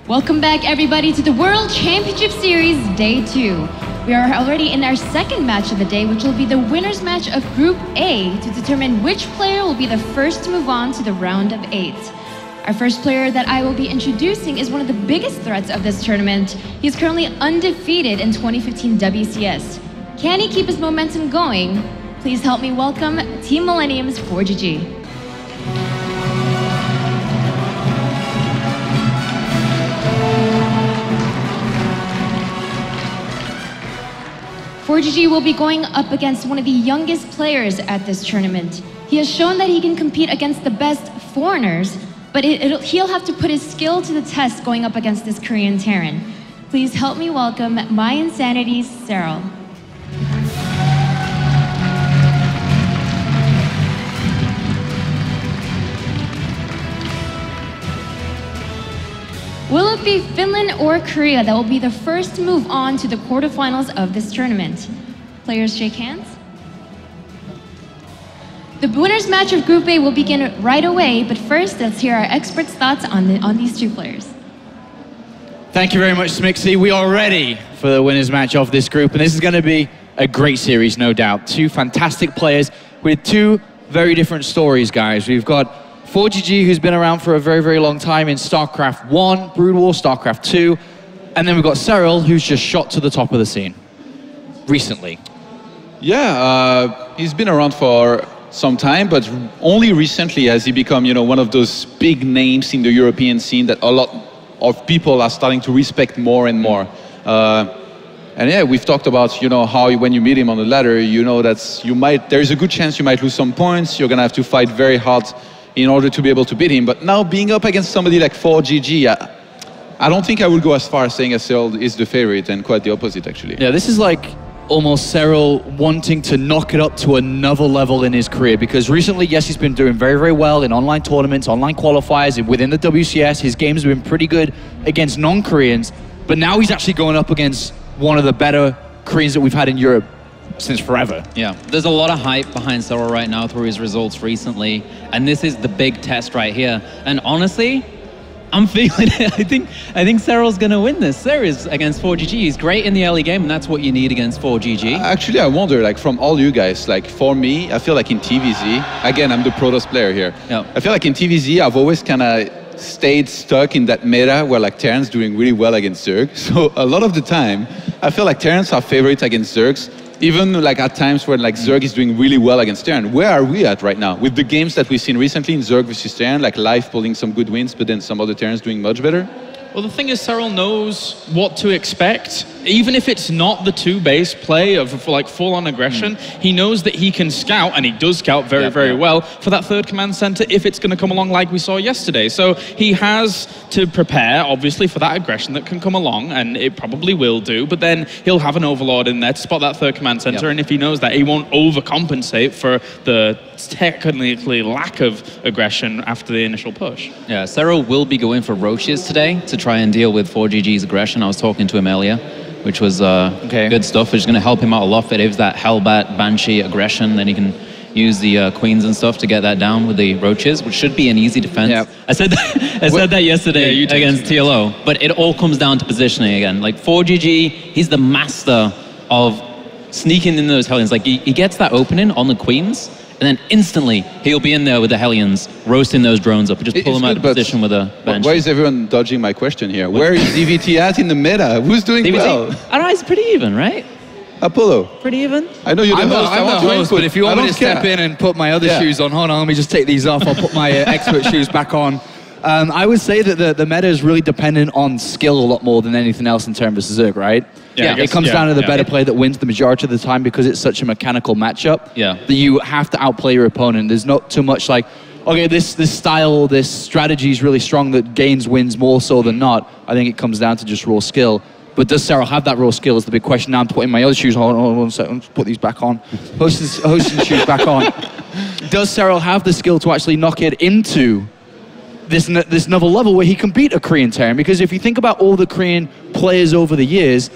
Welcome back, everybody, to the World Championship Series Day 2. We are already in our second match of the day, which will be the winner's match of Group A to determine which player will be the first to move on to the round of 8. Our first player that I will be introducing is one of the biggest threats of this tournament. He is currently undefeated in 2015 WCS. Can he keep his momentum going? Please help me welcome Team Millennium's ForGG. ForGG will be going up against one of the youngest players at this tournament. He has shown that he can compete against the best foreigners, but he'll have to put his skill to the test going up against this Korean Terran. Please help me welcome My Insanity's Serral. Will it be Finland or Korea that will be the first to move on to the quarterfinals of this tournament? Players shake hands. The winner's match of Group A will begin right away, but first let's hear our experts' thoughts on these two players. Thank you very much, Smixy. We are ready for the winner's match of this group, and this is going to be a great series, no doubt. Two fantastic players with two very different stories, guys. We've got ForGG, who's been around for a very, very long time in StarCraft 1, Brood War, StarCraft 2, and then we've got Serral, who's just shot to the top of the scene recently. Yeah, he's been around for some time, but only recently has he become, you know, one of those big names in the European scene that a lot of people are starting to respect more and more. And yeah, we've talked about, you know, how when you meet him on the ladder, you know that there's a good chance you might lose some points. You're gonna have to fight very hard in order to be able to beat him. But now being up against somebody like ForGG, I don't think I would go as far as saying Serral is the favorite, and quite the opposite, actually. Yeah, this is like almost Serral wanting to knock it up to another level in his career, because recently, yes, he's been doing very, very well in online tournaments, online qualifiers, and within the WCS, his games have been pretty good against non-Koreans, but now he's actually going up against one of the better Koreans that we've had in Europe since forever. Yeah, there's a lot of hype behind Serral right now through his results recently, and this is the big test right here. And honestly, I'm feeling it. I think Serral's gonna win this series against ForGG. He's great in the early game, and that's what you need against ForGG. Actually, I wonder, like, from all you guys, like, for me, I feel like in TvZ, again, I'm the Protoss player here. Yeah. I feel like in TvZ, I've always kind of stayed stuck in that meta where, like, Terran's doing really well against Zerg. So a lot of the time, I feel like Terrans are favorites against Zergs, even like at times where like Zerg is doing really well against Terran. Where are we at right now? With the games that we've seen recently in Zerg versus Terran, like Live pulling some good wins, but then some other Terrans doing much better? Well, the thing is, Serral knows what to expect. Even if it's not the two-base play of like full-on aggression, he knows that he can scout, and he does scout very, very well for that third command center if it's going to come along like we saw yesterday. So he has to prepare, obviously, for that aggression that can come along, and it probably will do, but then he'll have an overlord in there to spot that third command center, and if he knows that, he won't overcompensate for the technically lack of aggression after the initial push. Yeah, Serral will be going for Roaches today to try and deal with ForGG's aggression. I was talking to him earlier, which was good stuff, which is going to help him out a lot. If it is that Hellbat, Banshee aggression, then he can use the Queens and stuff to get that down with the Roaches, which should be an easy defense. Yep. I said that yesterday against TLO, but it all comes down to positioning again. Like ForGG, he's the master of sneaking in those Hellions. Like he gets that opening on the Queens, and then instantly he'll be in there with the Hellions, roasting those drones up, and just pull them out of position with a Banshee. Why is everyone dodging my question here? Where is DVT at in the meta? Who's doing well? I don't know, it's pretty even, right? Apollo. Pretty even? I know you're the host. I'm the host, but if you want me to step in and put my other shoes on, hold on, let me just take these off. I'll put my expert shoes back on. I would say that the meta is really dependent on skill a lot more than anything else in Terran versus Zerg, right? Yeah, it comes down to the better player that wins the majority of the time, because it's such a mechanical matchup that you have to outplay your opponent. There's not too much like, okay, this style, this strategy is really strong that gains wins more so than not. I think it comes down to just raw skill. But does Serral have that raw skill is the big question. Now I'm putting my other shoes on. Hold on 1 second, let's put these back on. Hosting shoes back on. Does Serral have the skill to actually knock it into this another level where he can beat a Korean Terran? Because if you think about all the Korean players over the years,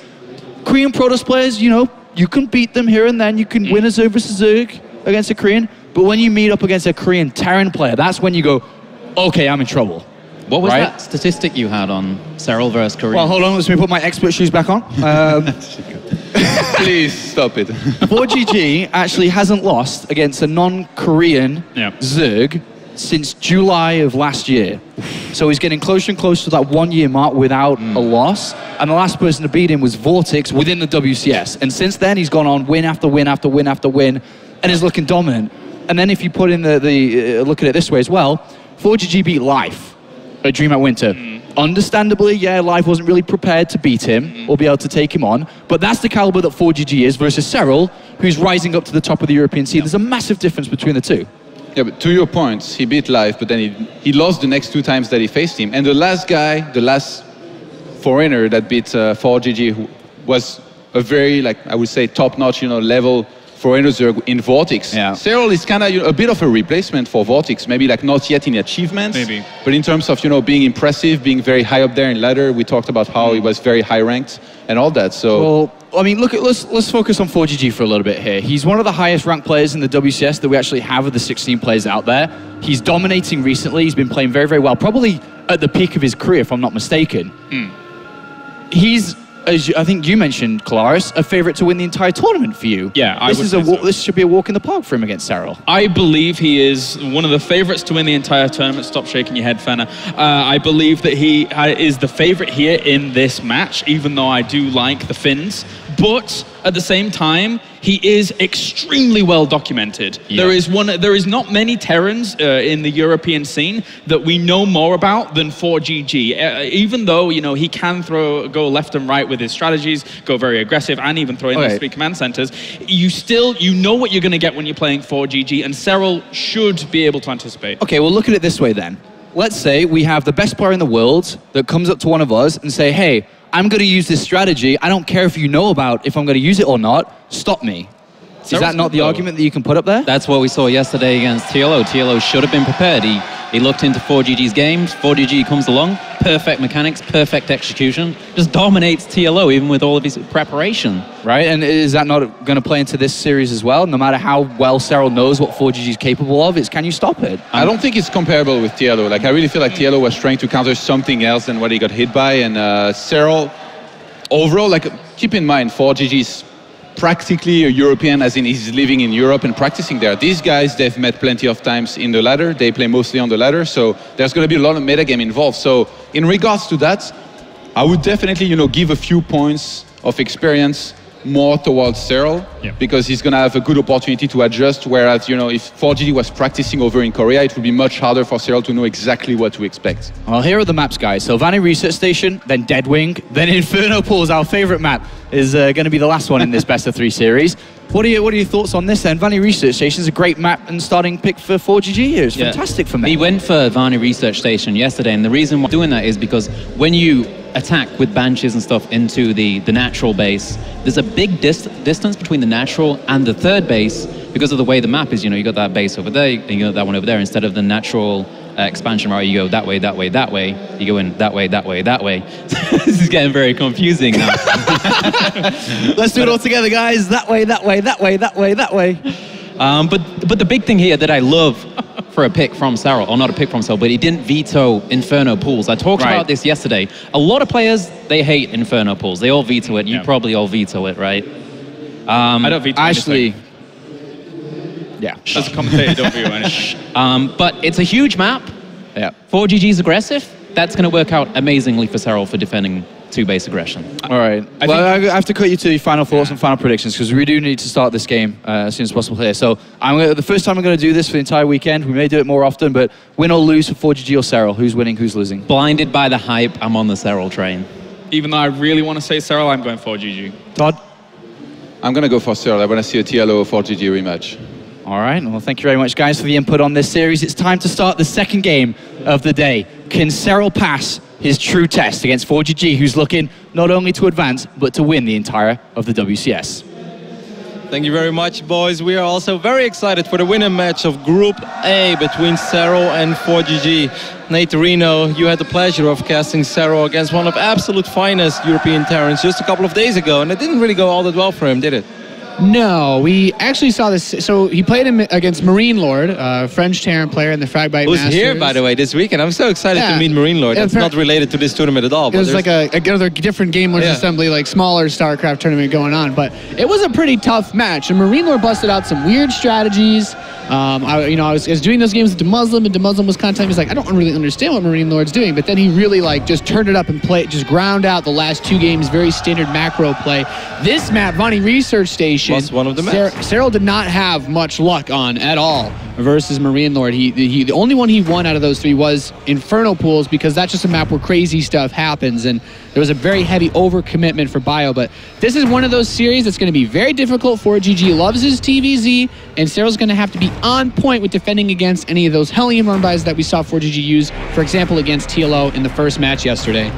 Korean Protoss players, you know, you can beat them here and then. You can win a Zerg versus Zerg against a Korean. But when you meet up against a Korean Terran player, that's when you go, okay, I'm in trouble. What was right? that statistic you had on Serral versus Korea? Well, hold on, let me put my expert shoes back on. Please stop it. 4GG actually hasn't lost against a non-Korean Zerg since July of last year. So he's getting closer and closer to that 1 year mark without a loss. And the last person to beat him was Vortex within the WCS. And since then, he's gone on win after win after win after win and is looking dominant. And then if you put in the look at it this way as well, 4GG beat Life at DreamHack Winter. Understandably, yeah, Life wasn't really prepared to beat him or be able to take him on. But that's the caliber that 4GG is versus Serral, who's rising up to the top of the European scene. There's a massive difference between the two. Yeah, but to your point, he beat Life, but then he lost the next 2 times that he faced him. And the last guy, the last foreigner that beat 4GG, who was a very, like, I would say, top-notch, level foreigner Zerg in Vortex. Yeah. Serral is kind of a bit of a replacement for Vortex, maybe like not yet in achievements, but in terms of, being impressive, being very high up there in ladder. We talked about how he was very high ranked and all that, so... Well, I mean, let's focus on 4GG for a little bit here. He's one of the highest ranked players in the WCS that we actually have of the 16 players out there. He's dominating recently. He's been playing very, very well. Probably at the peak of his career, if I'm not mistaken. He's, as I think you mentioned, Kolaris, a favorite to win the entire tournament for you. Yeah, This should be a walk in the park for him against Serral. I believe he is one of the favorites to win the entire tournament. Stop shaking your head, Fenner. I believe that he is the favorite here in this match, even though I do like the Finns. But at the same time, he is extremely well documented. Yeah. There is not many Terrans in the European scene that we know more about than 4GG. Even though he can go left and right with his strategies, go very aggressive, and even throw in these 3 command centers, you know what you're going to get when you're playing 4GG, and Serral should be able to anticipate. Okay, well look at it this way then. Let's say we have the best player in the world that comes up to one of us and say, hey, I'm going to use this strategy. I don't care if you know about if I'm going to use it or not. Stop me. Is that not the argument that you can put up there? That's what we saw yesterday against TLO. TLO should have been prepared. He looked into 4GG's games. 4GG comes along, perfect mechanics, perfect execution, just dominates TLO even with all of his preparation. Right, and is that not going to play into this series as well? No matter how well Serral knows what 4GG is capable of, can you stop it? I don't think it's comparable with TLO. Like, I really feel like TLO was trying to counter something else than what he got hit by, and Serral, overall, like, keep in mind, 4GG is practically a European, as in he's living in Europe and practicing there. These guys, they've met plenty of times in the ladder. They play mostly on the ladder, so there's going to be a lot of metagame involved. So in regards to that, I would definitely, give a few points of experience more towards Serral, because he's going to have a good opportunity to adjust, whereas, if 4GG was practicing over in Korea, it would be much harder for Serral to know exactly what to expect. Well, here are the maps, guys. So Vaani Research Station, then Deadwing, then Inferno Pools, our favorite map, is going to be the last one in this best of 3 series. What are your thoughts on this then? Vaani Research Station is a great map and starting pick for 4GG here. It's fantastic for me. We went for Vaani Research Station yesterday, and the reason we're doing that is because when you attack with banshees and stuff into the natural base, there's a big distance between the natural and the third base because of the way the map is. You got that base over there, and you got that one over there. Instead of the natural expansion route, you go that way, that way, that way. You go in that way, that way, that way. This is getting very confusing now. Let's do it all together, guys. That way, that way, that way, that way, that way. But the big thing here that I love for a pick from Serral, or not a pick from Serral, but he didn't veto Inferno Pools. I talked about this yesterday. A lot of players, they hate Inferno Pools. They all veto it. You probably all veto it, right? I don't veto actually. Yeah. As a commentator, don't veto anything. But it's a huge map. Yeah. 4GG's aggressive. That's going to work out amazingly for Serral for defending 2-base aggression. All right. I have to cut you to your final thoughts and final predictions because we do need to start this game as soon as possible here. So the first time I'm going to do this for the entire weekend. We may do it more often, but win or lose for 4GG or Serral? Who's winning, who's losing? Blinded by the hype, I'm on the Serral train. Even though I really want to say Serral, I'm going 4GG. Todd? I'm going to go for Serral. I want to see a TLO 4GG rematch. All right, well, thank you very much, guys, for the input on this series. It's time to start the second game of the day. Can Serral pass his true test against 4GG, who's looking not only to advance, but to win the entire of the WCS? Thank you very much, boys. We are also very excited for the winner match of Group A between Serral and 4GG. Nate Reno, you had the pleasure of casting Serral against one of absolute finest European Terrans just a couple of days ago, and it didn't really go all that well for him, did it? No, we actually saw this. So he played him against Marine Lord, French Terran player in the Fragbite Who's Masters. here, by the way, this weekend. I'm so excited to meet Marine Lord. It's not related to this tournament at all. It was like another different Game Winners Assembly, like smaller StarCraft tournament going on. But it was a pretty tough match. And Marine Lord busted out some weird strategies. I was doing those games with DeMuslim, and DeMuslim was kind of telling me, he's like, I don't really understand what Marine Lord's doing. But then he really like just turned it up and just ground out the last 2 games, very standard macro play. This map, Vaani Research Station, was one of the maps. Serral did not have much luck on at all versus Marine Lord. The only one he won out of those 3 was Inferno Pools, because that's just a map where crazy stuff happens, and there was a very heavy overcommitment for Bio. But this is one of those series that's going to be very difficult. ForGG loves his TvZ, and Serral's going to have to be on point with defending against any of those Hellion run bys that we saw ForGG use, for example, against TLO in the first match yesterday.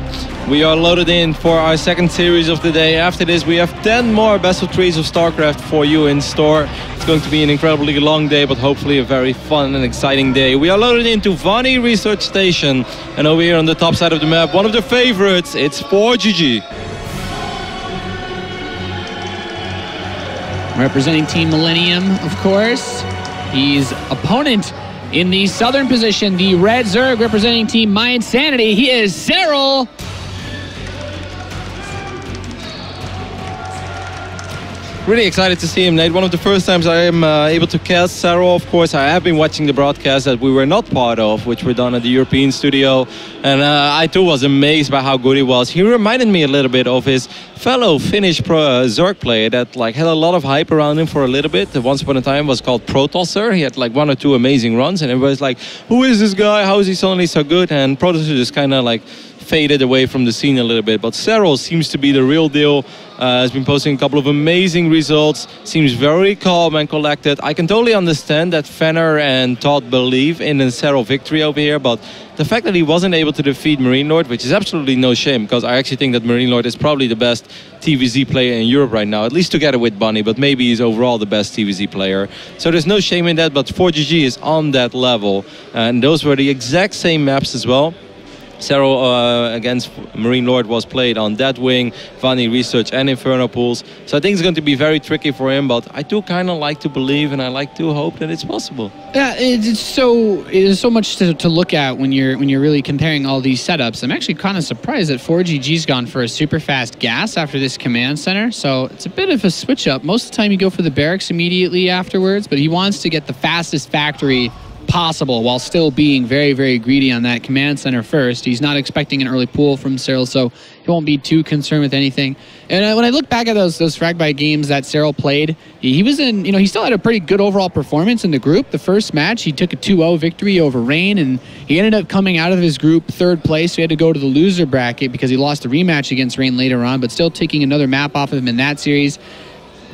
We are loaded in for our second series of the day. After this, we have 10 more best of 3s of StarCraft for you in store. It's going to be an incredibly long day, but hopefully a very fun and exciting day. We are loaded into Vaani Research Station, and over here on the top side of the map, one of the favorites, it's ForGG. Representing Team Millennium, of course. His opponent in the southern position, the Red Zerg, representing Team My Insanity. He is Serral. Really excited to see him, Nate. One of the first times I am able to cast Serral. Of course, I have been watching the broadcast that we were not part of, which were done at the European studio. And I too was amazed by how good he was. He reminded me a little bit of his fellow Finnish Zerg player that had a lot of hype around him for a little bit. Once upon a time was called Protosser. He had 1 or 2 amazing runs, and everybody's like, who is this guy? How is he suddenly so good? And Protosser just kind of faded away from the scene a little bit. But Serral seems to be the real deal. Has been posting a couple of amazing results. Seems very calm and collected. I can totally understand that Fenner and Todd believe in a Serral victory over here, but the fact that he wasn't able to defeat Marine Lord, which is absolutely no shame, because I actually think that Marine Lord is probably the best TvZ player in Europe right now, at least together with Bunny, but maybe he's overall the best TvZ player. So there's no shame in that, but ForGG is on that level. And those were the exact same maps as well. Serral against Marine Lord was played on Deadwing, Vaani Research and Inferno Pools. So I think it's going to be very tricky for him, but I do kind of like to believe and I like to hope that it's possible. Yeah, it is so much to look at when you're really comparing all these setups. I'm actually kind of surprised that ForGG's gone for a super fast gas after this command center. So it's a bit of a switch up. Most of the time you go for the barracks immediately afterwards, but he wants to get the fastest factory possible while still being very, very greedy on that command center first. He's not expecting an early pool from Serral, so he won't be too concerned with anything. And when I look back at those Fragbite games that Serral played, he was in, he still had a pretty good overall performance in the group. The first match, he took a 2-0 victory over Rain, and he ended up coming out of his group 3rd place. So he had to go to the loser bracket because he lost a rematch against Rain later on, but still taking another map off of him in that series.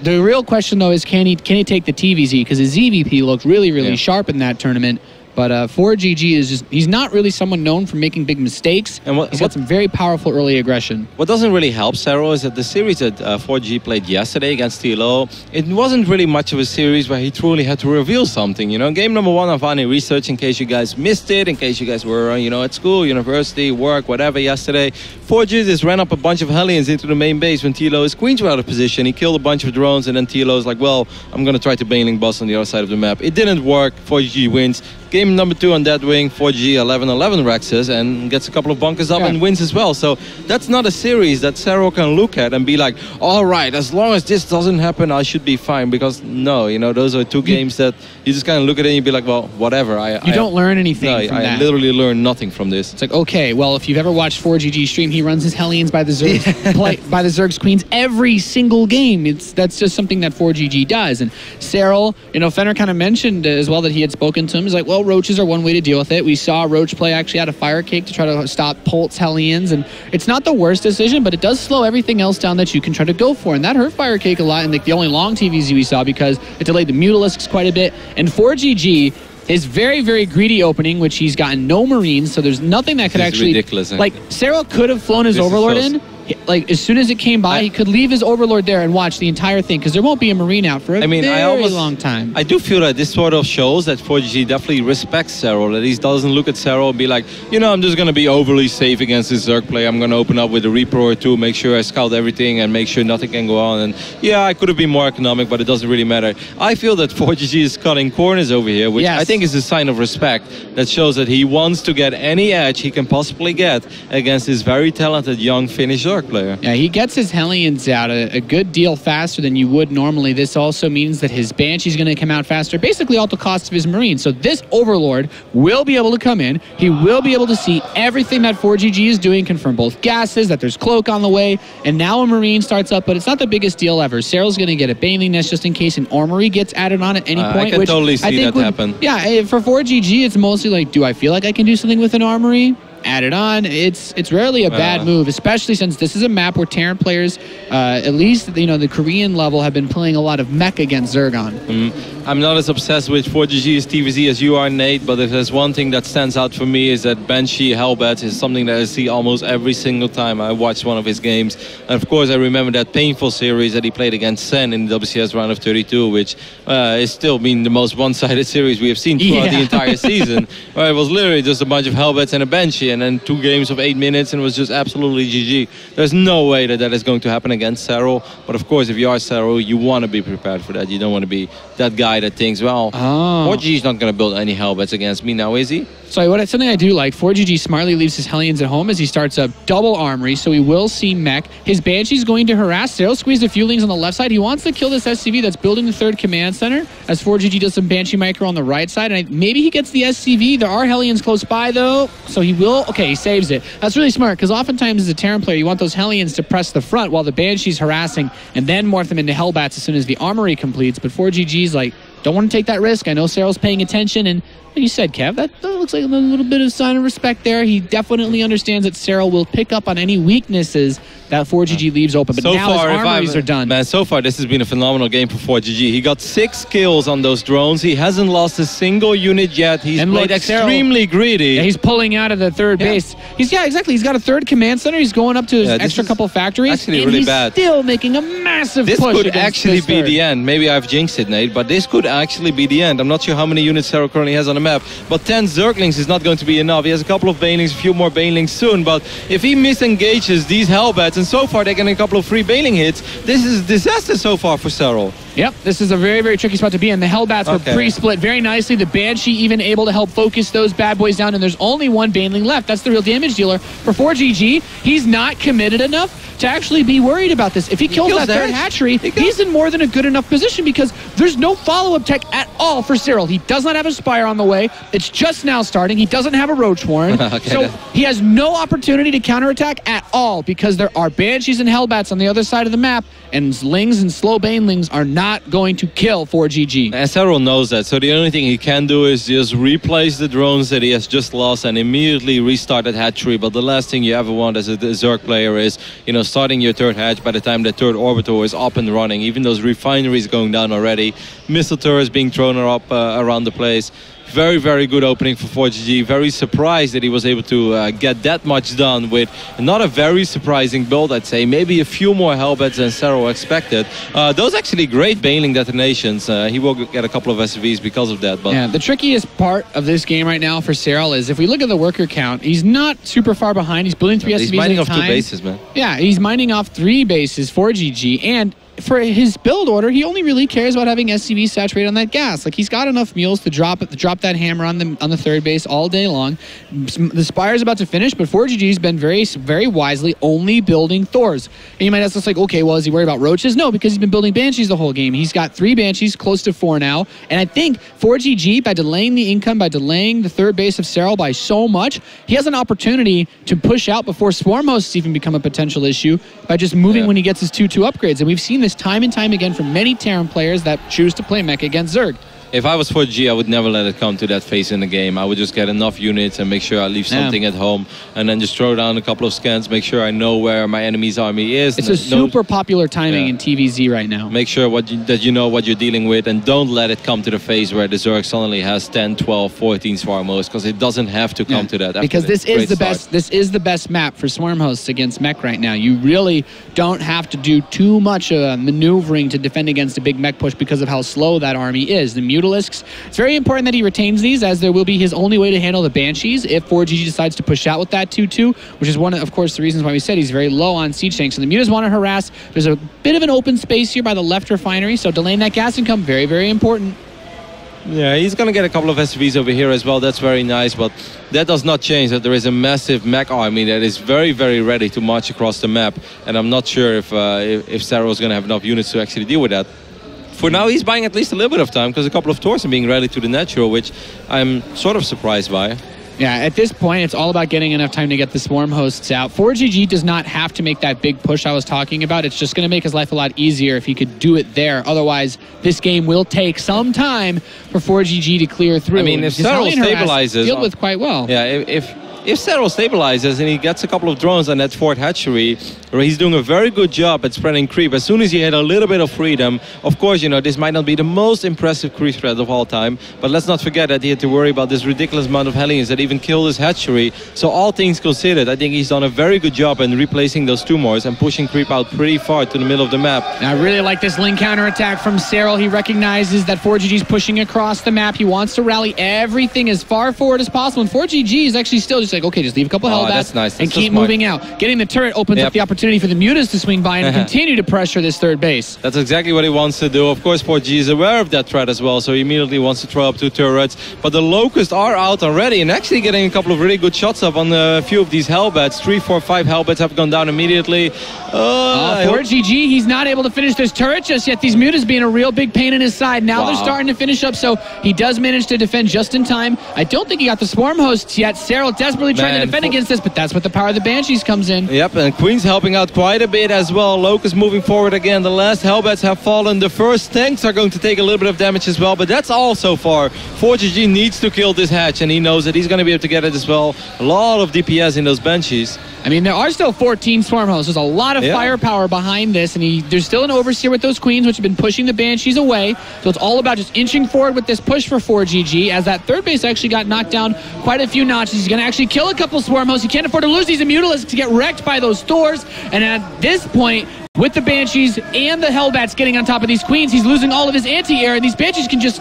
The real question, though, is can he take the TvZ? Because his EVP looked really, really sharp in that tournament. But ForGG is he's not really someone known for making big mistakes. And he's got some very powerful early aggression. What doesn't really help Serral is that the series that ForGG played yesterday against TLO, it wasn't really much of a series where he truly had to reveal something. Game number 1 of Vaani Research, in case you guys missed it, in case you guys were at school, university, work, whatever yesterday, ForGG just ran up a bunch of Hellions into the main base when TLO's queens were out of position. He killed a bunch of drones, and then TLO's like, well, I'm going to try to Baneling boss on the other side of the map. It didn't work. ForGG wins. Game number 2 on Deadwing, ForGG 11-11 Rexes and gets a couple of bunkers up and wins as well. So that's not a series that Serral can look at and be like, all right, as long as this doesn't happen, I should be fine. Because no, those are 2 games that you just kind of look at it and you be like, well, whatever. You don't learn anything from that. I literally learned nothing from this. It's like, okay, well, if you've ever watched ForGG stream, he runs his Hellions by the Zergs, by the Zerg's queens every single game. That's just something that ForGG does. And Serral, Fenner kind of mentioned as well that he had spoken to him. He's like, well, roaches are one way to deal with it. We saw Roach play actually out of Fire Cake to try to stop Pult's Hellions, and it's not the worst decision, but it does slow everything else down that you can try to go for, and that hurt Fire Cake a lot in the only long TvZ we saw because it delayed the Mutalisks quite a bit. And ForGG is very, very greedy opening, which he's gotten no Marines, so there's nothing that could actually... ridiculous. Serral could have flown his Overlord in, like as soon as it came by, he could leave his Overlord there and watch the entire thing because there won't be a Marine out for a very long time. I do feel that this sort of shows that ForGG definitely respects Serral, that he doesn't look at Serral and be like, you know, I'm just going to be overly safe against this Zerg player. I'm going to open up with a Reaper or two, make sure I scout everything and make sure nothing can go on. And yeah, I could have been more economic, but it doesn't really matter. I feel that ForGG is cutting corners over here, which I think is a sign of respect that shows that he wants to get any edge he can possibly get against this very talented young Finnish Zerg player. Yeah, he gets his Hellions out a good deal faster than you would normally. This also means that his Banshee's going to come out faster, basically all at the cost of his Marines. So this Overlord will be able to come in. He will be able to see everything that ForGG is doing, confirm both gases, that there's cloak on the way, and now a Marine starts up, but it's not the biggest deal ever. Serral's going to get a Baneling Nest just in case an Armory gets added on at any point. I can totally see that happen. Yeah, for ForGG, it's mostly like, do I feel like I can do something with an Armory? Add it on. It's rarely a bad move, especially since this is a map where Terran players, at least the Korean level, have been playing a lot of mech against Zergon. I'm not as obsessed with ForGG's TvZ as you are, Nate, but if there's one thing that stands out for me is that Banshee Hellbats is something that I see almost every single time I watch one of his games. And of course, I remember that painful series that he played against Sen in the WCS round of 32, which is still been the most one-sided series we have seen throughout the entire season, where it was literally just a bunch of Hellbats and a Banshee, and then 2 games of 8 minutes, and it was just absolutely GG. There's no way that is going to happen against Serral, but of course, if you are Serral, you want to be prepared for that. You don't want to be that guy that thinks, well, ForGG is not going to build any Hellbats against me now, is he? So something I do like, ForGG smartly leaves his Hellions at home as he starts a double Armory, so he will see mech. His Banshee's going to harass Serral, squeezed a few lings on the left side. He wants to kill this SCV that's building the 3rd command center, as ForGG does some Banshee micro on the right side, and maybe he gets the SCV. There are Hellions close by, though, so he will... Okay, he saves it. That's really smart, because oftentimes as a Terran player, you want those Hellions to press the front while the Banshee's harassing, and then morph them into Hellbats as soon as the Armory completes, but ForGG's like, don't want to take that risk. I know Serral's paying attention, and like you said, Kev, that looks like a little bit of sign of respect there. He definitely understands that Serral will pick up on any weaknesses that ForGG leaves open, but so now far, his Armories are done. Man, so far this has been a phenomenal game for ForGG. He got 6 kills on those drones. He hasn't lost a single unit yet. He's played extremely greedy. Yeah, he's pulling out of the 3rd base. Exactly. He's got a 3rd command center. He's going up to his extra couple factories. Actually, really bad. Still making a massive push. This could actually be the end. Maybe I've jinxed it, Nate, but this could actually be the end. I'm not sure how many units Serral currently has on the map, but 10 Zerglings is not going to be enough. He has a couple of Banelings, a few more Banelings soon, but if he misengages these Hellbats, and so far they're getting a couple of free Baneling hits, this is disaster so far for Serral. Yep, this is a very, very tricky spot to be in. The Hellbats were pre-split very nicely. The Banshee even able to help focus those bad boys down, and there's only 1 Baneling left. That's the real damage dealer. For ForGG, he's not committed enough to actually be worried about this. If he kills that 3rd hatchery, he's in more than a good enough position because there's no follow-up tech at all for Serral. He does not have a Spire on the way. It's just now starting. He doesn't have a Roach Warren. So he has no opportunity to counterattack at all because there are Banshees and Hellbats on the other side of the map, and Lings and slow Banelings are not going to kill ForGG. And Serral knows that, so the only thing he can do is just replace the drones that he has just lost and immediately restart that hatchery. But the last thing you ever want as a Zerg player is, starting your 3rd hatch by the time the 3rd orbital is up and running. Even those refineries going down already, missile turrets being thrown up around the place. Very, very good opening for ForGG. Very surprised that he was able to get that much done with not a very surprising build, I'd say. Maybe a few more Hellbats than Serral expected. Those actually great Baneling detonations. He will get a couple of SCVs because of that. But yeah, the trickiest part of this game right now for Serral is if we look at the worker count, he's not super far behind. He's building 3 SCVs at a time. He's mining off 2 bases, man. Yeah, he's mining off 3 bases for GG, and for his build order, he only really cares about having SCV saturated on that gas. Like, he's got enough mules to drop that hammer on the 3rd base all day long. The Spire's about to finish, but ForGG's been very, very wisely only building Thors. And you might ask us, like, okay, well, is he worried about Roaches? No, because he's been building Banshees the whole game. He's got 3 Banshees, close to 4 now. And I think ForGG, by delaying the income, by delaying the 3rd base of Serral by so much, he has an opportunity to push out before Swarm Hosts even become a potential issue by just moving when he gets his 2-2 upgrades. And we've seen this time and time again from many Terran players that choose to play mech against Zerg. if I was ForGG, I would never let it come to that phase in the game. I would just get enough units and make sure I leave something at home, and then just throw down a couple of scans, make sure I know where my enemy's army is. It's a super popular timing in TvZ right now. Make sure that you know what you're dealing with, and don't let it come to the phase where the Zerg suddenly has 10, 12, 14 swarm hosts, because it doesn't have to come to that. Because this is the best. This is the best map for swarm hosts against mech right now. You really don't have to do too much maneuvering to defend against a big mech push because of how slow that army is. The Mutalisks, it's very important that he retains these, as there will be his only way to handle the Banshees if ForGG decides to push out with that 2-2, which is one of course, the reasons why we said he's very low on siege tanks. So the Mutas want to harass. There's a bit of an open space here by the left refinery, so delaying that gas income, very, very important. Yeah, he's going to get a couple of SCVs over here as well. That's very nice, but that does not change that there is a massive mech army that is very, very ready to march across the map. And I'm not sure if Serral is going to have enough units to actually deal with that. For now, he's buying at least a little bit of time, because a couple of Taurs are being rallied to the natural, which I'm sort of surprised by. Yeah, at this point, it's all about getting enough time to get the swarm hosts out. ForGG does not have to make that big push I was talking about. It's just going to make his life a lot easier if he could do it there. Otherwise, this game will take some time for ForGG to clear through. I mean, if Serral stabilizes... dealt with quite well. Yeah, if Serral stabilizes and he gets a couple of drones on that Fort Hatchery, where he's doing a very good job at spreading creep, as soon as he had a little bit of freedom, of course, you know, this might not be the most impressive creep spread of all time, but let's not forget that he had to worry about this ridiculous amount of Hellions that even killed his hatchery. So all things considered, I think he's done a very good job in replacing those tumors and pushing creep out pretty far to the middle of the map. Now, I really like this link counterattack from Serral. He recognizes that ForGG is pushing across the map. He wants to rally everything as far forward as possible, and ForGG is actually still just like, okay, just leave a couple Hellbats and keep moving out. Getting the turret opens up the opportunity for the Mutas to swing by and continue to pressure this third base. That's exactly what he wants to do. Of course, ForGG is aware of that threat as well, so he immediately wants to throw up 2 turrets. But the Locusts are out already and actually getting a couple of really good shots up on a few of these Hellbats. 3, 4, 5 Hellbats have gone down immediately. ForGG, he's not able to finish this turret just yet. These Mutas being a real big pain in his side. Now they're starting to finish up, so he does manage to defend just in time. I don't think he got the swarm hosts yet. Serral desperately trying to defend against this, but that's what the power of the Banshees comes in. Yep, and Queen's helping out quite a bit as well. Locust moving forward again. The last Hellbats have fallen. The first tanks are going to take a little bit of damage as well, but that's all so far. ForGG needs to kill this hatch, and he knows that he's going to be able to get it as well. A lot of DPS in those Banshees. I mean, there are still 14 swarm hosts. There's a lot of firepower behind this, and there's still an overseer with those queens, which have been pushing the Banshees away. So it's all about just inching forward with this push for ForGG, as that third base actually got knocked down quite a few notches. He's going to actually kill a couple swarm hosts. He can't afford to lose these Immutalisks to get wrecked by those Thors. And at this point, with the Banshees and the Hellbats getting on top of these queens, he's losing all of his anti-air, and these Banshees can just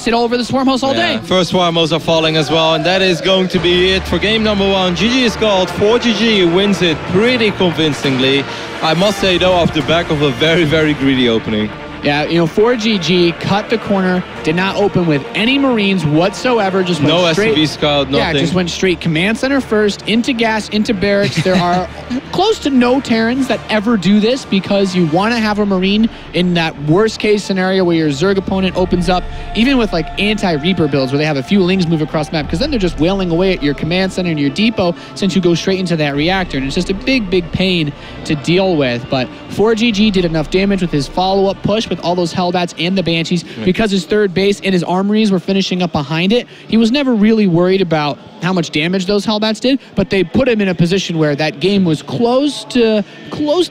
sit all over the swarm host all day. First swarm hosts are falling as well, and that is going to be it for game number 1. GG is called. ForGG wins it pretty convincingly. I must say, though, off the back of a very, very greedy opening. Yeah, you know, ForGG cut the corner, did not open with any Marines whatsoever, just went straight... No SCV scout, nothing. Yeah, just went straight command center first, into gas, into barracks. There are close to no Terrans that ever do this, because you want to have a Marine in that worst case scenario where your Zerg opponent opens up, even with like anti-Reaper builds where they have a few Lings move across the map, because then they're just wailing away at your command center and your depot since you go straight into that reactor, and it's just a big, big pain to deal with. But ForGG did enough damage with his follow-up push with all those Hellbats and the Banshees, because his third base and his armories were finishing up behind it. He was never really worried about how much damage those Hellbats did, but they put him in a position where that game was close to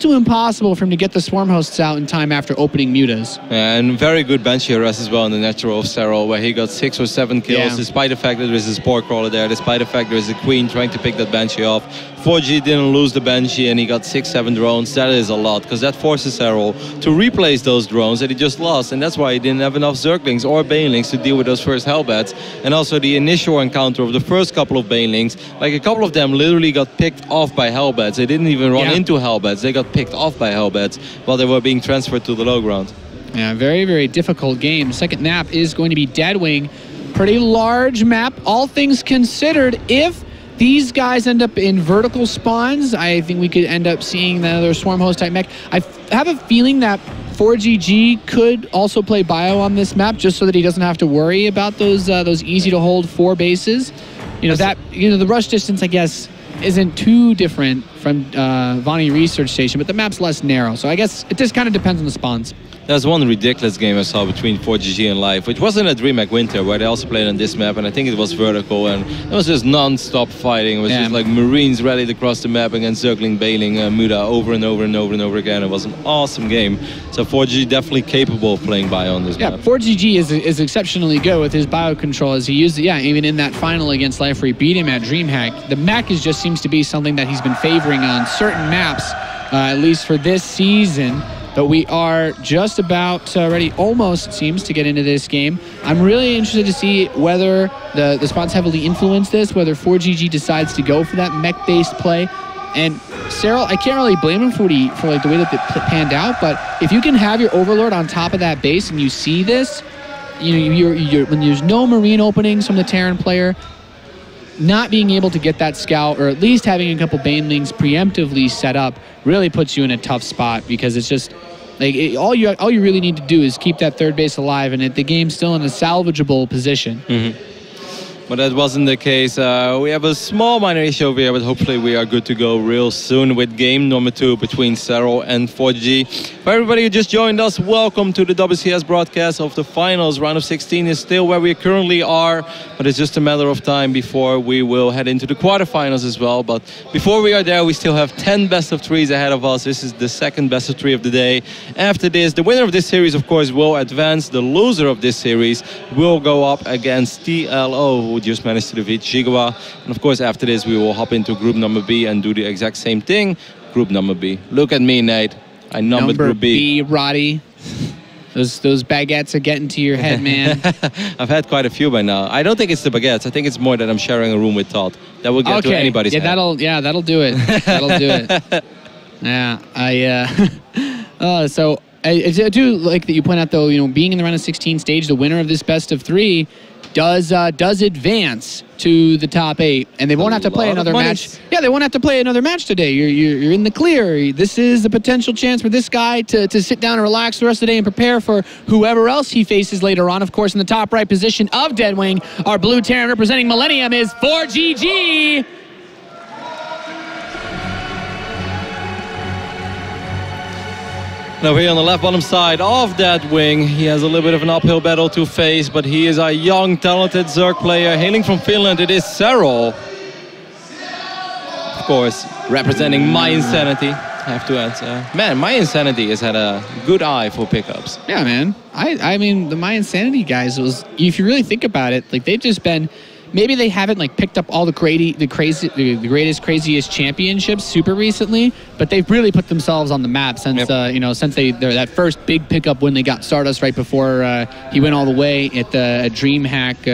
impossible for him to get the swarm hosts out in time after opening Mutas. And very good Banshee harass as well in the natural of Serral, where he got 6 or 7 kills, despite the fact that there is a Spore Crawler there, despite the fact there is a Queen trying to pick that Banshee off. ForGG didn't lose the Banshee, and he got 6, 7 drones. That is a lot, because that forces Serral to replace those drones that he just lost, and that's why he didn't have enough Zerglings or Banelings to deal with those first Hellbats. And also the initial encounter of the first couple of Banelings, like a couple of them literally got picked off by Hellbats. They didn't even run into Hellbats, they got picked off by Hellbats while they were being transferred to the low ground. Yeah, very, very difficult game. Second map is going to be Deadwing. Pretty large map, all things considered. If these guys end up in vertical spawns, I think we could end up seeing another swarm host type mech. I have a feeling that ForGG could also play bio on this map, just so that he doesn't have to worry about those easy to hold 4 bases. You know, the rush distance, I guess, isn't too different Vaani Research Station, but the map's less narrow. So I guess it just kind of depends on the spawns. There's one ridiculous game I saw between ForGG and Live, which wasn't a DreamHack Winter, where they also played on this map, and I think it was vertical, and it was just non-stop fighting. It was just like Marines rallied across the map against circling, bailing Muda over and over and over and over again. It was an awesome game. So ForGG definitely capable of playing bio on this map. Yeah, ForGG is exceptionally good with his bio control, as he used it, even in that final against Live where he beat him at DreamHack. The mech just seems to be something that he's been favoring on certain maps, at least for this season. But we are just about ready, almost seems, to get into this game. I'm really interested to see whether the spawns heavily influence this, whether ForGG decides to go for that mech-based play. And Serral, I can't really blame him for like the way that it panned out, but if you can have your Overlord on top of that base and you see this, when there's no Marine openings from the Terran player, not being able to get that scout, or at least having a couple Banelings preemptively set up, really puts you in a tough spot, because it's just like all you really need to do is keep that third base alive, and the game's still in a salvageable position. But that wasn't the case. We have a small minor issue over here, but hopefully we are good to go real soon with game number 2 between Serral and ForGG. For everybody who just joined us, welcome to the WCS broadcast of the finals. Round of 16 is still where we currently are, but it's just a matter of time before we will head into the quarterfinals as well. But before we are there, we still have 10 best of 3s ahead of us. This is the second best of 3 of the day. After this, the winner of this series, of course, will advance. The loser of this series will go up against TLO, who just managed to defeat Shigawa. And of course, after this, we will hop into group number B and do the exact same thing. Group number B. Look at me, Nate. I numbered group B. Roddy. Those baguettes are getting to your head, man. I've had quite a few by now. I don't think it's the baguettes. I think it's more that I'm sharing a room with Todd. That will get to anybody's head. That'll do it. That'll do it. Yeah, so I do like that you point out, though, being in the round of 16 stage, the winner of this best of 3 does advance to the top 8, and they won't have to play another match. Yeah, they won't have to play another match today. You're in the clear. This is a potential chance for this guy to sit down and relax the rest of the day and prepare for whoever else he faces later on. Of course, in the top right position of Deadwing, our blue Terran representing Millennium is ForGG. Now here on the left bottom side of Deadwing, he has a little bit of an uphill battle to face, but he is a young, talented Zerg player hailing from Finland. It is Serral. Of course, representing My Insanity. I have to add, man, My Insanity has had a good eye for pickups. Yeah, man. I mean, the My Insanity guys if you really think about it, like they've just been. Maybe they haven't picked up all the greatest, craziest championships super recently, but they've really put themselves on the map since since they're that first big pickup when they got Stardust right before he went all the way at the DreamHack.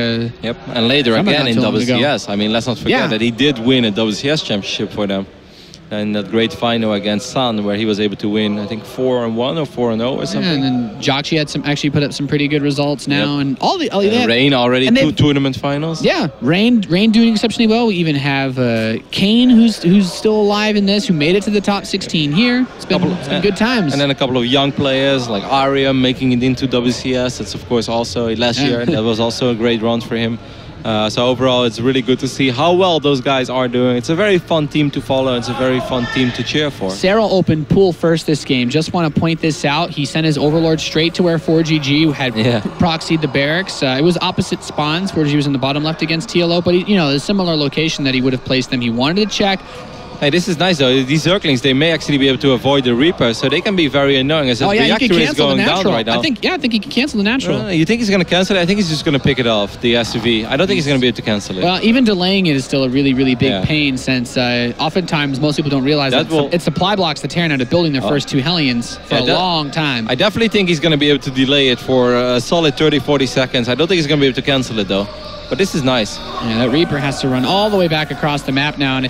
And later again in WCS. I mean, let's not forget that he did win a WCS championship for them. And that great final against Sun, where he was able to win, I think 4-1 or 4-0 or something. Yeah, and then Jochi had actually put up some pretty good results now, and Rain already 2 tournament finals. Yeah, Rain doing exceptionally well. We even have Kane, who's still alive in this, who made it to the top 16 here. It's been good times. And then a couple of young players like Arya making it into WCS. That's of course also last year. That was also a great run for him. So overall, it's really good to see how well those guys are doing. It's a very fun team to follow. It's a very fun team to cheer for. Serral opened pool first this game. Just want to point this out. He sent his Overlord straight to where ForGG had proxied the barracks. It was opposite spawns. ForGG was in the bottom left against TLO, but a similar location that he would have placed them. He wanted to check. Hey, this is nice though. These Zerglings, they may actually be able to avoid the Reaper, so they can be very annoying as the reactor is going down right now. I think he can cancel the natural. You think he's going to cancel it? I think he's just going to pick it off, the SUV. I don't think he's going to be able to cancel it. Well, even delaying it is still a really, really big pain, since oftentimes most people don't realize that it's supply blocks the Terran out of building their first 2 Hellions for a long time. I definitely think he's going to be able to delay it for a solid 30-40 seconds. I don't think he's going to be able to cancel it though. But this is nice. Yeah, that Reaper has to run all the way back across the map now, and I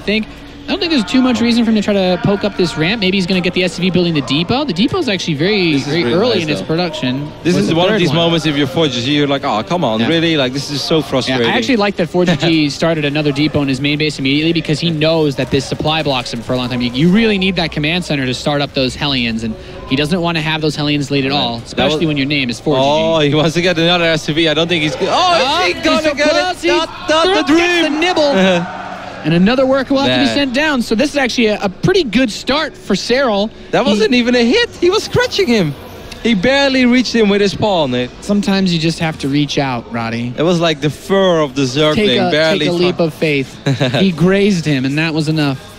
don't think there's too much reason for him to try to poke up this ramp. Maybe he's going to get the SUV building the depot. The depot is actually very early in its production. This is one of these moments, if you're ForGG, you're like, oh, come on, really? Like, this is so frustrating. Yeah, I actually like that ForGG started another depot in his main base immediately, because he knows that this supply blocks him for a long time. You really need that command center to start up those Hellions, and he doesn't want to have those Hellions late at all, especially when your name is ForGG. Oh, he wants to get another SUV. I don't think he's... Oh, is he going to get it? Not the dream! The nibble. And another worker will have to be sent down. So this is actually a pretty good start for Serral. That wasn't even a hit. He was scratching him. He barely reached him with his paw, Nate. Sometimes you just have to reach out, Roddy. It was like the fur of the Zergling. Take a leap of faith. He grazed him, and that was enough.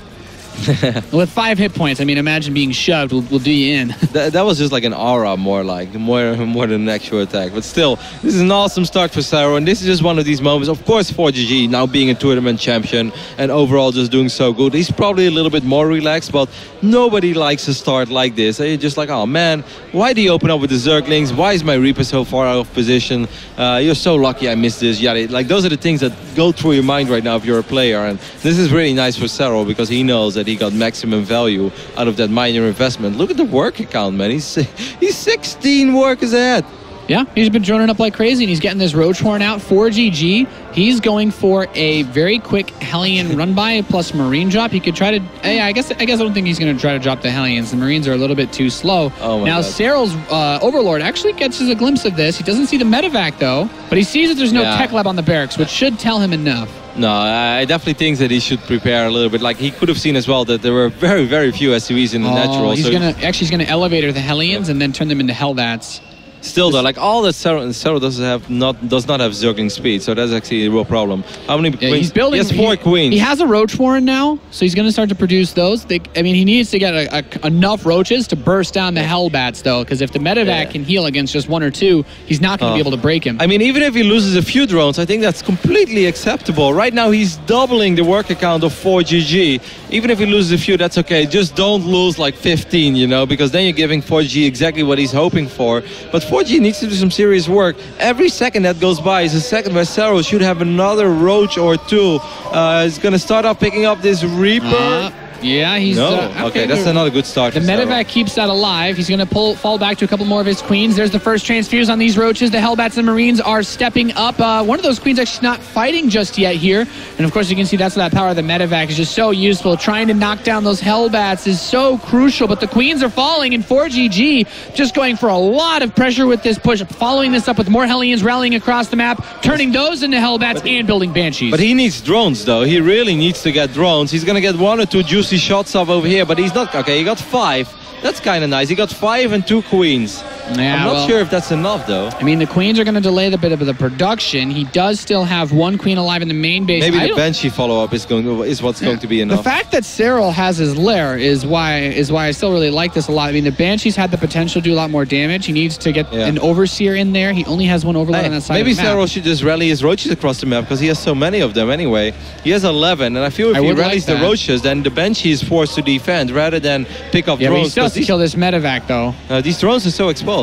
With 5 hit points, I mean, imagine being shoved will do you in. that was just like an aura, more than an actual attack. But still, this is an awesome start for Serral, and this is just one of these moments. Of course, ForGG now being a tournament champion and overall just doing so good. He's probably a little bit more relaxed, but nobody likes a start like this. You're just like, oh man, why do you open up with the Zerglings? Why is my Reaper so far out of position? You're so lucky I missed this. Yeah, like those are the things that go through your mind right now if you're a player, and this is really nice for Serral because he knows that he got maximum value out of that minor investment. Look at the work account, man. He's 16 workers ahead. Yeah, he's been droning up like crazy, and he's getting this Roach Horn out. ForGG, he's going for a very quick Hellion run-by plus Marine drop. He could try to... I guess I don't think he's going to try to drop the Hellions. The Marines are a little bit too slow. Oh my now, God. Serral's Overlord actually gets us a glimpse of this. He doesn't see the medevac, though, but he sees that there's no tech lab on the barracks, which should tell him enough. No, I definitely think that he should prepare a little bit. Like, he could have seen as well that there were very, very few SUVs in the natural. He's gonna elevator the Hellions and then turn them into Hellbats. Still though, like all that Serral does not have Zergling speed, so that's actually a real problem. How many queens? He's building. He has 4 queens. He has a Roach Warren now, so he's going to start to produce those. I mean, he needs to get enough roaches to burst down the Hellbats, though, because if the medevac can heal against just 1 or 2, he's not going to be able to break him. I mean, even if he loses a few drones, I think that's completely acceptable. Right now, he's doubling the work account of ForGG. Even if he loses a few, that's okay. Just don't lose like 15, you know, because then you're giving ForGG exactly what he's hoping for. But ForGG needs to do some serious work. Every second that goes by is a second where Serral should have another roach or 2. He's going to start off picking up this Reaper. Yeah, he's... okay, that's another good start. The medevac keeps that alive. He's going to fall back to a couple more of his queens. There's the first transfuse on these roaches. The Hellbats and Marines are stepping up. One of those queens actually not fighting just yet here. And of course, you can see that's that power of the medevac is just so useful. Trying to knock down those Hellbats is so crucial. But the queens are falling, and ForGG just going for a lot of pressure with this push. Following this up with more Hellions rallying across the map, turning those into Hellbats and building Banshees. But he needs drones, though. He really needs to get drones. He's going to get 1 or 2 juicy shots off over here, but he's not... Okay, he got 5. That's kind of nice. He got 5 and 2 queens. Yeah, I'm not sure if that's enough, though. I mean, the queens are going to delay the bit of the production. He does still have 1 queen alive in the main base. Maybe the Banshee follow-up is what's going to be enough. The fact that Serral has his lair is why I still really like this a lot. I mean, the Banshees had the potential to do a lot more damage. He needs to get an Overseer in there. He only has 1 Overlord on that side maybe of the map. Serral should just rally his roaches across the map because he has so many of them anyway. He has 11, and I feel if he rallies the roaches, then the Banshee is forced to defend rather than pick up drones. Yeah, he still has to kill this medevac, though. These drones are so exposed.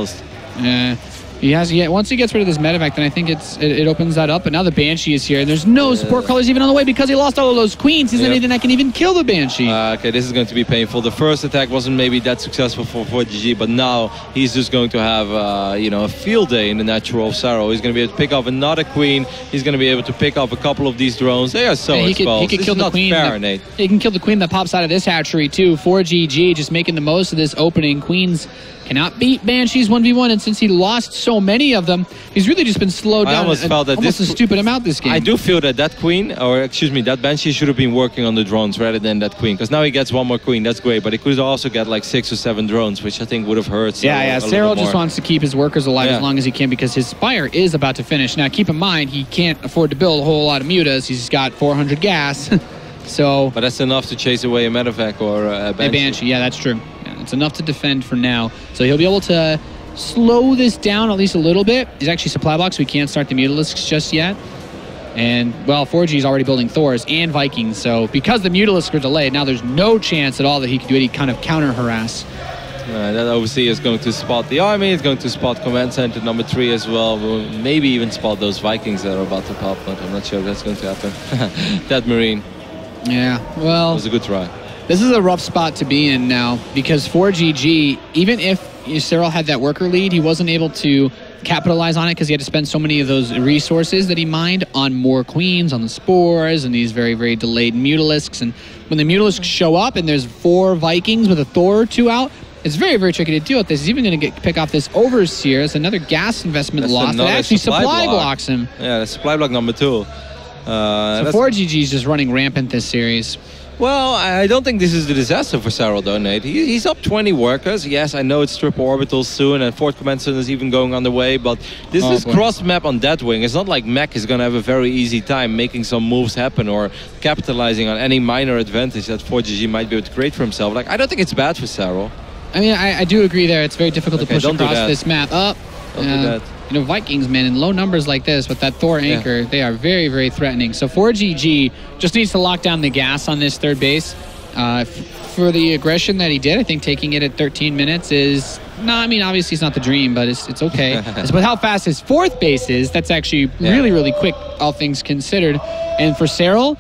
Yeah. Once he gets rid of this medevac, then I think it opens that up. But now the Banshee is here, and there's no support colors even on the way because he lost all of those queens. He's not anything that can even kill the Banshee. Okay, this is going to be painful. The first attack wasn't maybe that successful for ForGG, but now he's just going to have a field day in the natural Serral. He's going to be able to pick up another queen. He's going to be able to pick up a couple of these drones. They are so exposed. He could kill the queen. Nate. He can kill the queen that pops out of this hatchery too. ForGG just making the most of this opening. Queens cannot beat Banshees 1v1, and since he lost so many of them, he's really just been slowed down. I almost felt that almost a stupid amount this game. I do feel that that Banshee should have been working on the drones rather than that queen, because now he gets 1 more queen. That's great, but he could also get like 6 or 7 drones, which I think would have hurt. Serral just wants to keep his workers alive as long as he can because his Spire is about to finish. Now, keep in mind, he can't afford to build a whole lot of mutas. He's got 400 gas. But that's enough to chase away a medevac or a Banshee. A Banshee, yeah, that's true. It's enough to defend for now. So he'll be able to slow this down at least a little bit. He's actually supply block, so he can't start the Mutalisks just yet. And, well, ForGG is already building Thors and Vikings, so because the Mutalisks are delayed, now there's no chance at all that he can do any kind of counter-harass. That overseer is going to spot the army. It's going to spot command center number 3 as well. We'll maybe even spot those Vikings that are about to pop, but I'm not sure if that's going to happen. That Marine. Yeah, well... It was a good try. This is a rough spot to be in now because ForGG, even if Serral had that worker lead, he wasn't able to capitalize on it because he had to spend so many of those resources that he mined on more queens, on the spores, and these very, very delayed Mutalisks. And when the Mutalisks show up and there's 4 Vikings with a Thor or 2 out, it's very, very tricky to deal with this. He's even going to pick off this Overseer. It's another gas investment loss that actually supply blocks him. Yeah, the supply block number 2. So 4GG is just running rampant this series. Well, I don't think this is the disaster for Serral, though, Nate. He's up 20 workers. Yes, I know it's triple orbitals soon, and fourth command center is even going on the way, but this is cross-map on Deadwing. It's not like Mech is going to have a very easy time making some moves happen or capitalizing on any minor advantage that 4GG might be able to create for himself. Like, I don't think it's bad for Serral. I mean, I do agree there. It's very difficult to push across this map. Don't do that. You know, Vikings, man, in low numbers like this with that Thor anchor, they are very, very threatening. So 4GG just needs to lock down the gas on this third base. For the aggression that he did, I think taking it at 13 minutes is... No, I mean, obviously it's not the dream, but it's okay. But how fast his fourth base is, that's actually really, really quick, all things considered. And for Serral,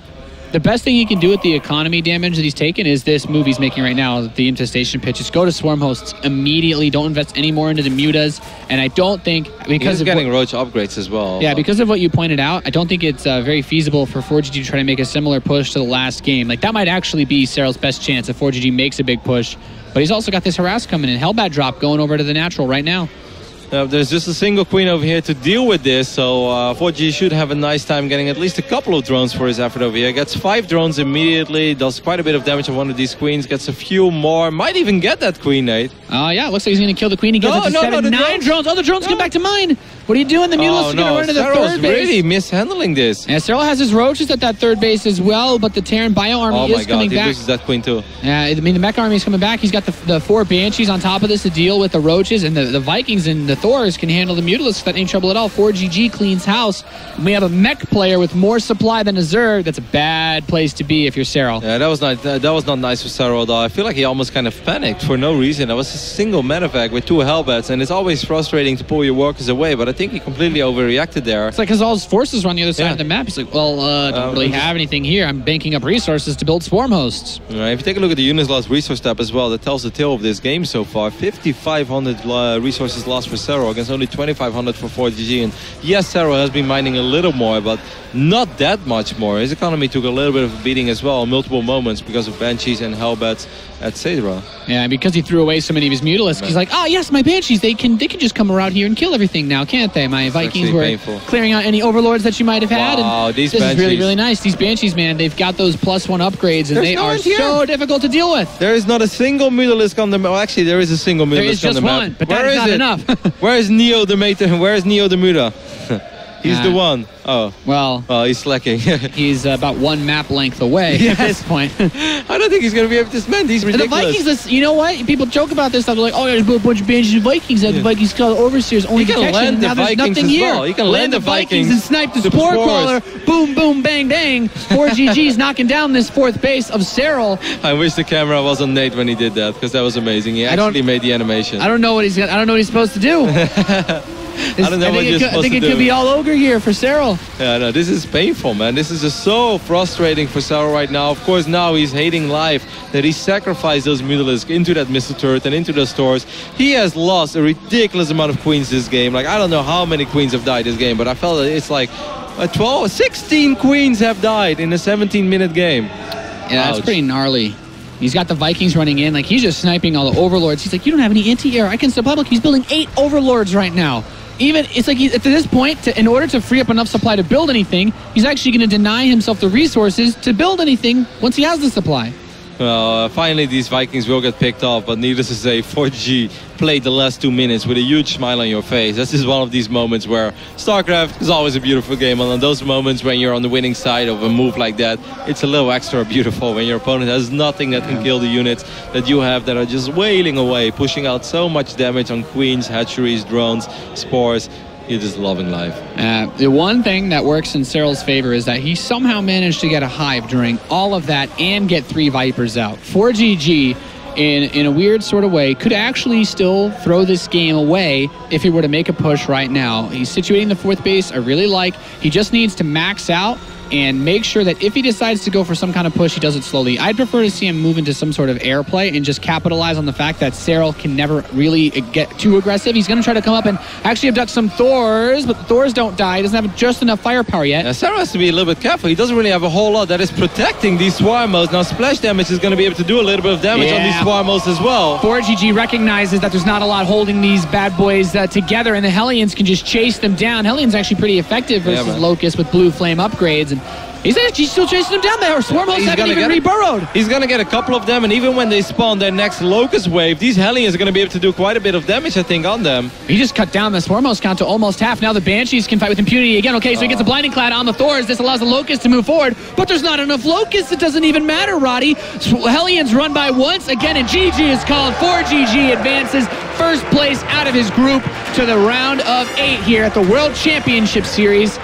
the best thing he can do with the economy damage that he's taken is this move he's making right now, the infestation pitch. Just go to swarm hosts immediately. Don't invest any more into the mutas. And I don't think... because he's getting roach upgrades as well. Yeah, because of what you pointed out, I don't think it's very feasible for 4GG to try to make a similar push to the last game. Like, that might actually be Serral's best chance if 4GG makes a big push. But he's also got this harass coming in. Hellbat drop going over to the natural right now. There's just a single queen over here to deal with this, so 4G should have a nice time getting at least a couple of drones for his effort over here. Gets 5 drones immediately, does quite a bit of damage on one of these queens, gets a few more, might even get that queen, Nate. Yeah, looks like he's going to kill the queen. He gets it to 9 drones. Oh, the drones come back to mine. What are you doing? The Mutalisk is going to run to the third base. Really mishandling this. Yeah, Serral has his roaches at that third base as well, but the Terran Bio Army is coming back. He loses that queen too. Yeah, I mean, the Mech Army is coming back. He's got the 4 Banshees on top of this to deal with the roaches, and the Vikings and the Thors can handle the Mutalisks. That ain't trouble at all. 4GG cleans house. We have a Mech player with more supply than a Zerg. That's a bad place to be if you're Serral. Yeah, that was not nice for Serral, though. I feel like he almost kind of panicked for no reason. That was a single medevac with 2 Hellbats, and it's always frustrating to pull your workers away, but I think he completely overreacted there. It's like because all his forces are on the other side of the map. He's like, well, don't really have anything here. I'm banking up resources to build swarm hosts. Right, if you take a look at the units lost resource tab as well, that tells the tale of this game so far. 5,500 resources lost for Serral against only 2,500 for 4GG. And yes, Serral has been mining a little more, but not that much more. His economy took a little bit of a beating as well, multiple moments because of Banshees and Hellbats, etc. Yeah, and because he threw away so many of his Mutalisks, he's like, yes, my Banshees, they can just come around here and kill everything now, can't they? My Vikings were clearing out any overlords that you might have had. Wow, and these this Banshees. is really, really nice. These Banshees, man, they've got those +1 upgrades, and they are so difficult to deal with. There is not a single Mutalisk on the map. Well, actually, there is a single Mutalisk on the map. There is just one, but that is not enough. Where is Neo the Mater? Where is Neo the Muta? He's the one. Oh. Well, he's slacking. He's about 1 map length away at this point. I don't think he's going to be able to spend these ridiculous. The Vikings, you know what? People joke about this stuff. They're like, oh, there's a bunch of Banshees and Vikings. The Vikings called Overseers, only detection. Now there's nothing here. Well. You can land the Vikings and snipe the Spore Crawler. Boom, boom, bang, bang. 4GG's knocking down this 4th base of Serral. I wish the camera was on Nate when he did that, because that was amazing. He actually made the animation. I don't know what he's supposed to do. I don't know what you're supposed to do. I think it could be all ogre here for Serral. Yeah, no, this is painful, man. This is just so frustrating for Serral right now. Of course, now he's hating life that he sacrificed those Mutalisks into that missile turret and into those stores. He has lost a ridiculous amount of queens this game. Like, I don't know how many queens have died this game, but I felt that it's like 16 queens have died in a 17-minute game. Yeah, that's pretty gnarly. He's got the Vikings running in. Like, he's just sniping all the Overlords. He's like, you don't have any anti-air. I can supply. Look, he's building 8 Overlords right now. Even, it's like, at this point, in order to free up enough supply to build anything, he's actually going to deny himself the resources to build anything once he has the supply. Well, finally these Vikings will get picked off, but needless to say, 4G played the last 2 minutes with a huge smile on your face. This is one of these moments where StarCraft is always a beautiful game, and on those moments when you're on the winning side of a move like that, it's a little extra beautiful when your opponent has nothing that can kill the units that you have that are just wailing away, pushing out so much damage on queens, hatcheries, drones, spores. You're just loving life. The one thing that works in Serral's favor is that he somehow managed to get a hive during all of that and get 3 Vipers out. 4GG, in a weird sort of way, could actually still throw this game away if he were to make a push right now. He's situating the 4th base. I really like. He just needs to max out and make sure that if he decides to go for some kind of push, he does it slowly. I'd prefer to see him move into some sort of air play and just capitalize on the fact that Serral can never really get too aggressive. He's going to try to come up and actually abduct some Thors, but the Thors don't die. He doesn't have just enough firepower yet. Yeah, Serral has to be a little bit careful. He doesn't really have a whole lot that is protecting these Swarmos. Now, splash damage is going to be able to do a little bit of damage on these Swarmos as well. 4GG recognizes that there's not a lot holding these bad boys together, and the Hellions can just chase them down. Hellions actually pretty effective versus Locust with blue flame upgrades, and He's actually still chasing him down there. Swarmos haven't even reburrowed. He's going to get a couple of them, and even when they spawn their next Locust Wave, these Hellions are going to be able to do quite a bit of damage, I think, on them. He just cut down the Swarmos count to almost half. Now the Banshees can fight with impunity again. Okay, so he gets a Blinding Cloud on the Thors. This allows the Locusts to move forward, but there's not enough Locusts. It doesn't even matter, Roddy. Hellions run by once again, and GG is called. ForGG advances first place out of his group to the round of 8 here at the World Championship Series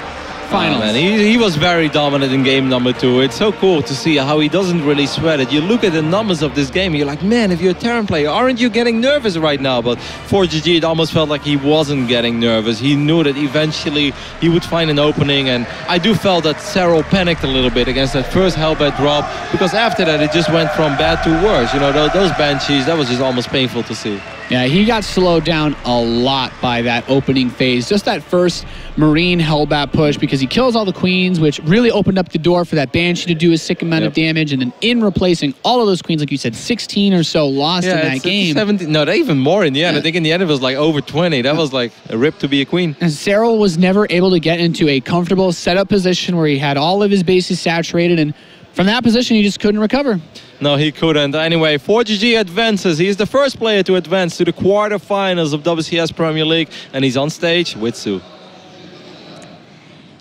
Finals. Oh, man, he was very dominant in game number 2. It's so cool to see how he doesn't really sweat it. You look at the numbers of this game, you're like, man, if you're a Terran player, aren't you getting nervous right now? But ForGG, it almost felt like he wasn't getting nervous. He knew that eventually he would find an opening, and I do felt that Serral panicked a little bit against that first Hellbat drop, because after that it just went from bad to worse. You know, those Banshees, that was just almost painful to see. Yeah, he got slowed down a lot by that opening phase. Just that first Marine Hellbat push, because he kills all the Queens, which really opened up the door for that Banshee to do a sick amount of damage. And then in replacing all of those Queens, like you said, 16 or so lost in that game. 17, no, even more in the end. I think in the end it was like over 20. That was like a rip to be a queen. And Serral was never able to get into a comfortable setup position where he had all of his bases saturated, and from that position he just couldn't recover. No, he couldn't. Anyway, ForGG advances. He's the first player to advance to the quarterfinals of WCS Premier League, and he's on stage with Sue.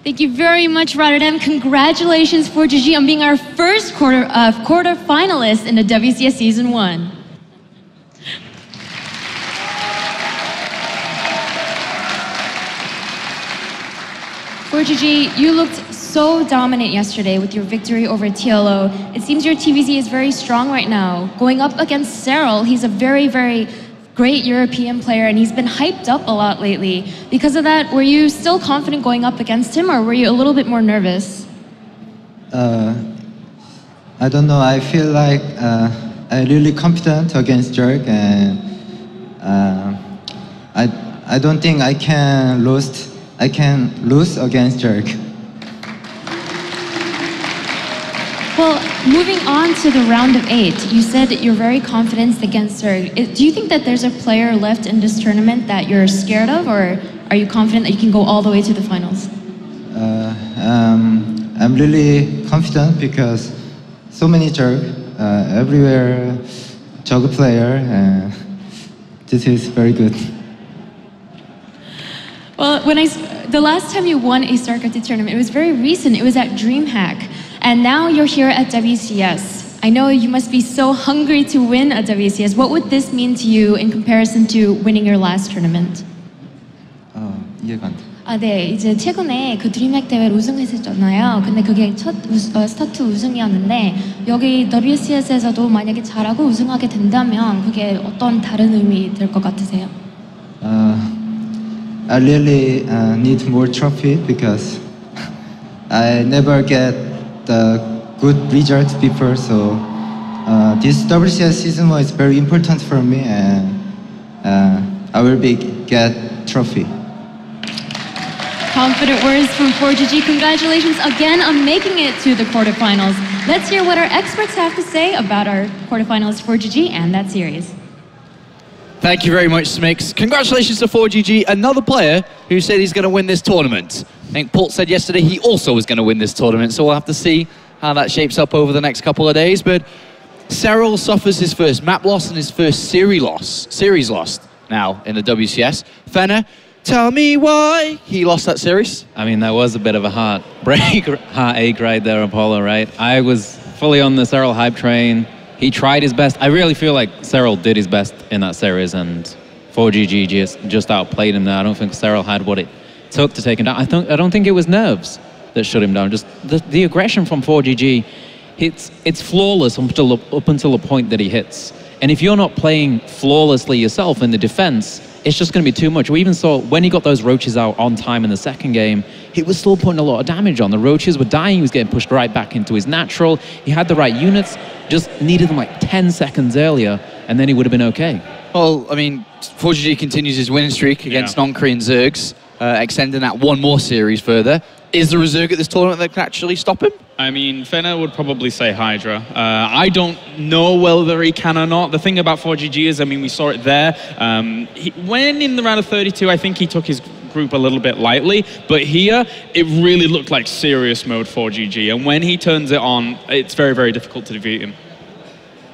Thank you very much, Rotterdam. Congratulations, ForGG, on being our first quarter finalist in the WCS Season 1. ForGG, you looked so dominant yesterday with your victory over TLO. It seems your TvZ is very strong right now. Going up against Serral, he's a very, very great European player, and he's been hyped up a lot lately. Because of that, were you still confident going up against him, or were you a little bit more nervous? I don't know. I feel like I'm really confident against Jerk, and I don't think I can lose against Jerk. Well, moving on to the round of 8, you said that you're very confident against her. Do you think that there's a player left in this tournament that you're scared of, or are you confident that you can go all the way to the finals? I'm really confident because so many Jerk, everywhere Jug player, and this is very good. Well, the last time you won a StarCraft tournament, it was very recent. It was at DreamHack. And now you're here at WCS. I know you must be so hungry to win at WCS. What would this mean to you in comparison to winning your last tournament? 이해가 안 돼. 네, 이제 최근에 그 드림핵 대회를 우승했었잖아요. 근데 그게 첫 스타트 우승이었는데 여기 WCS에서도 만약에 잘하고 우승하게 된다면 그게 어떤 다른 의미 될 것 같으세요? I really need more trophy because I never get the good results before, so this WCS season 1 is very important for me, and I will get trophy. Confident words from ForGG. Congratulations again on making it to the quarterfinals. Let's hear what our experts have to say about our quarterfinals ForGG and that series. Thank you very much, Smix. Congratulations to ForGG, another player who said he's going to win this tournament. I think Paul said yesterday he also was going to win this tournament, so we'll have to see how that shapes up over the next couple of days. But Serral suffers his first map loss and his first series loss now in the WCS. Fenner, tell me why he lost that series. I mean, that was a bit of a heartache right there, Apollo, right? I was fully on the Serral hype train. He tried his best. I really feel like Serral did his best in that series, and ForGG just outplayed him there. I don't think Serral had what it took to take him down. I don't think it was nerves that shut him down. Just the aggression from ForGG, it's flawless up until the point that he hits. And if you're not playing flawlessly yourself in the defense, it's just going to be too much. We even saw when he got those roaches out on time in the second game, he was still putting a lot of damage on. The roaches were dying. He was getting pushed right back into his natural. He had the right units, just needed them like 10 seconds earlier, and then he would have been okay. Well, I mean, ForGG continues his winning streak against non-Korean Zergs, extending that one more series further. Is there a Zerg at this tournament that can actually stop him? I mean, Fenner would probably say Hydra. I don't know whether he can or not. The thing about ForGG is, I mean, we saw it there. When in the round of 32, I think he took his group a little bit lightly, but here it really looked like serious mode for GG, and when he turns it on, it's very, very difficult to defeat him.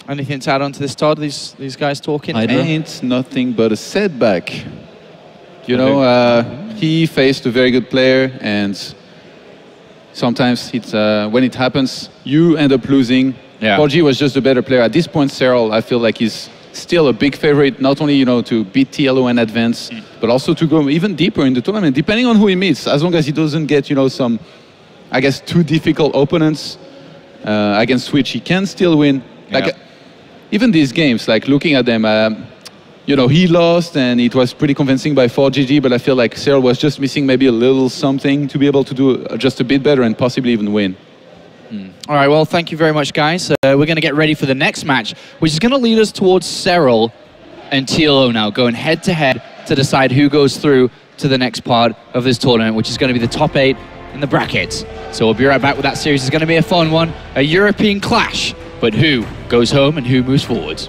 Anything to add on to this, Todd? These guys talking? Ain't nothing but a setback. You know, he faced a very good player, and sometimes it's when it happens, you end up losing. Yeah. ForGG was just a better player. At this point, Serral, I feel like he's still a big favorite, not only, you know, to beat TLO and advance, but also to go even deeper in the tournament, depending on who he meets. As long as he doesn't get, you know, some, I guess, too difficult opponents against which he can still win. Like, even these games, like looking at them, you know, he lost and it was pretty convincing by ForGG, but I feel like Serral was just missing maybe a little something to be able to do just a bit better and possibly even win. All right, well, thank you very much, guys. We're going to get ready for the next match, which is going to lead us towards Serral and TLO now, going head-to-head to decide who goes through to the next part of this tournament, which is going to be the top 8 in the brackets. So we'll be right back with that series. It's going to be a fun one, a European clash, but who goes home and who moves forwards?